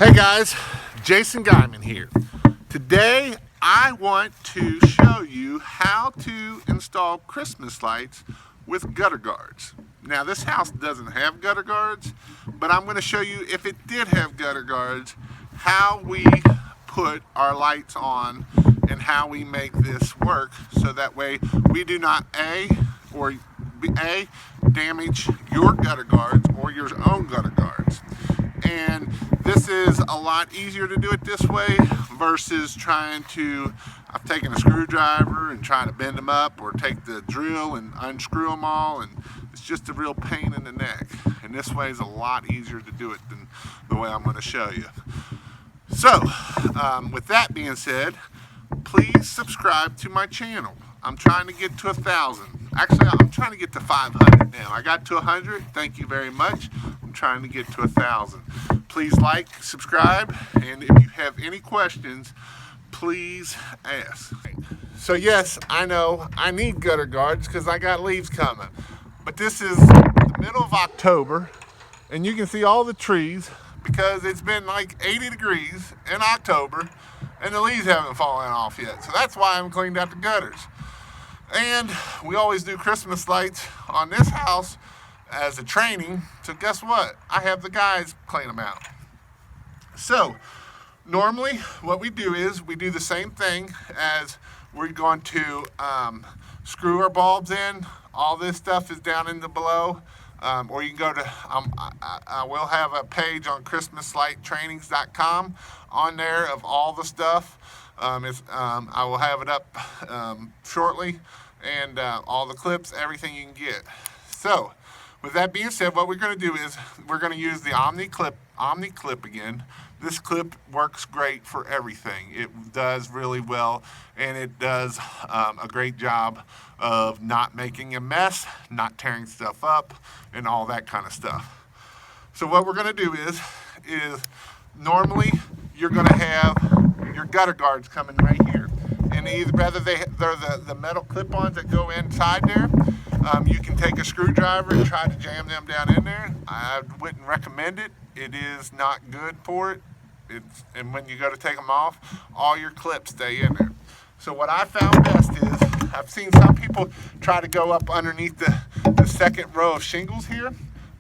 Hey guys, Jason Guyman here. Today I want to show you how to install Christmas lights with gutter guards. Now this house doesn't have gutter guards, but I'm going to show you if it did have gutter guards, how we put our lights on and how we make this work so that way we do not damage your gutter guards or your own gutter guards. And this is a lot easier to do it this way versus I've taken a screwdriver and trying to bend them up, or take the drill and unscrew them all, and it's just a real pain in the neck. And this way is a lot easier to do it than the way I'm going to show you. So, with that being said, please subscribe to my channel. I'm trying to get to 1,000. Actually, I'm trying to get to 500 now. I got to 100. Thank you very much. I'm trying to get to 1,000. Please like, subscribe, and if you have any questions, please ask. So yes, I know I need gutter guards because I got leaves coming. But this is the middle of October, and you can see all the trees because it's been like 80 degrees in October, and the leaves haven't fallen off yet. So that's why I haven't cleaned out the gutters. And we always do Christmas lights on this house as a training. So guess what? I have the guys clean them out. So normally what we do is we do the same thing as we're going to screw our bulbs in. All this stuff is down in the below. Or you can go to, I will have a page on christmaslighttrainings.com on there of all the stuff. I will have it up shortly, and all the clips, everything you can get. So, with that being said, what we're going to do is we're going to use the Omni clip again. This clip works great for everything. It does really well, and it does a great job of not making a mess, not tearing stuff up, and all that kind of stuff. So what we're going to do is normally you're going to have your gutter guards coming right here, and they're the metal clip-ons that go inside there. You can take a screwdriver and try to jam them down in there. I wouldn't recommend it. It is not good for it. And when you go to take them off, all your clips stay in there. So what I found best is, I've seen some people try to go up underneath the second row of shingles here,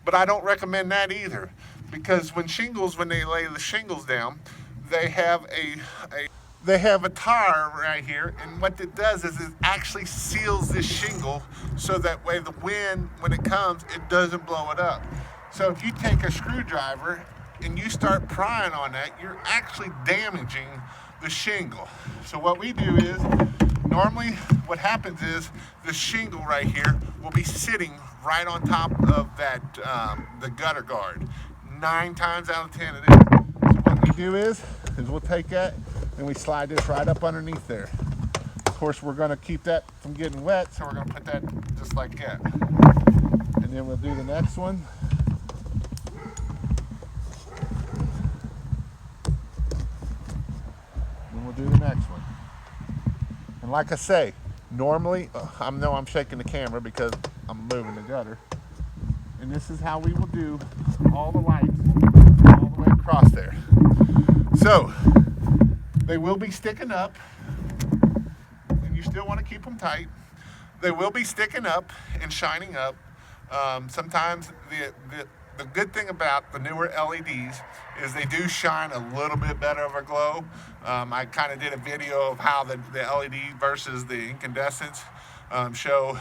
but I don't recommend that either, because when they lay the shingles down, they have a tire right here, and what it does is it actually seals this shingle so that way the wind, when it comes, it doesn't blow it up. So if you take a screwdriver and you start prying on that, you're actually damaging the shingle. So what we do is, normally what happens is the shingle right here will be sitting right on top of that the gutter guard. 9 times out of 10 it is. So what we do is we'll take that and we slide this right up underneath there. Of course, we're going to keep that from getting wet, so we're going to put that just like that. And then we'll do the next one. And we'll do the next one. And like I say, normally, I know I'm shaking the camera because I'm moving the gutter. And this is how we will do all the lights all the way across there. So, they will be sticking up, and you still want to keep them tight. They will be sticking up and shining up. Sometimes the good thing about the newer LEDs is they do shine a little bit better of a glow. I kind of did a video of how the LED versus the incandescents show.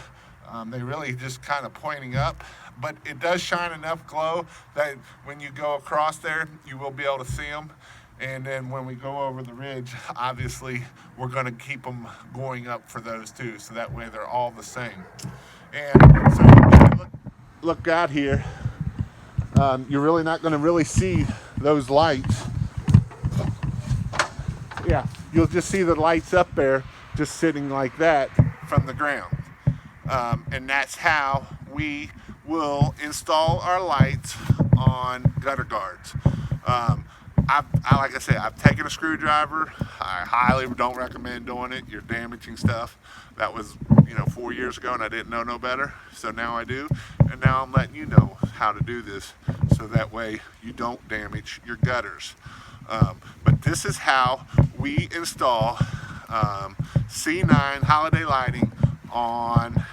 They really just kind of pointing up, but it does shine enough glow that when you go across there, you will be able to see them. And then when we go over the ridge, obviously, we're going to keep them going up for those too, so that way they're all the same. And so if you look out here, you're really not going to really see those lights. Yeah, you'll just see the lights up there just sitting like that from the ground. And that's how we will install our lights on gutter guards. Like I said, I've taken a screwdriver. I highly don't recommend doing it. You're damaging stuff. That was, 4 years ago, and I didn't know no better. So now I do, and now I'm letting you know how to do this, so that way you don't damage your gutters. But this is how we install C9 holiday lighting on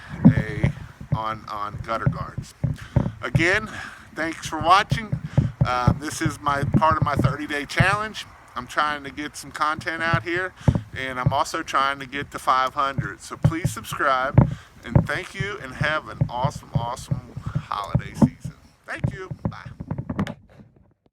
gutter guards. Again, thanks for watching. This is part of my 30-day challenge. I'm trying to get some content out here, and I'm also trying to get to 500. So please subscribe, and thank you, and have an awesome holiday season. Thank you. Bye.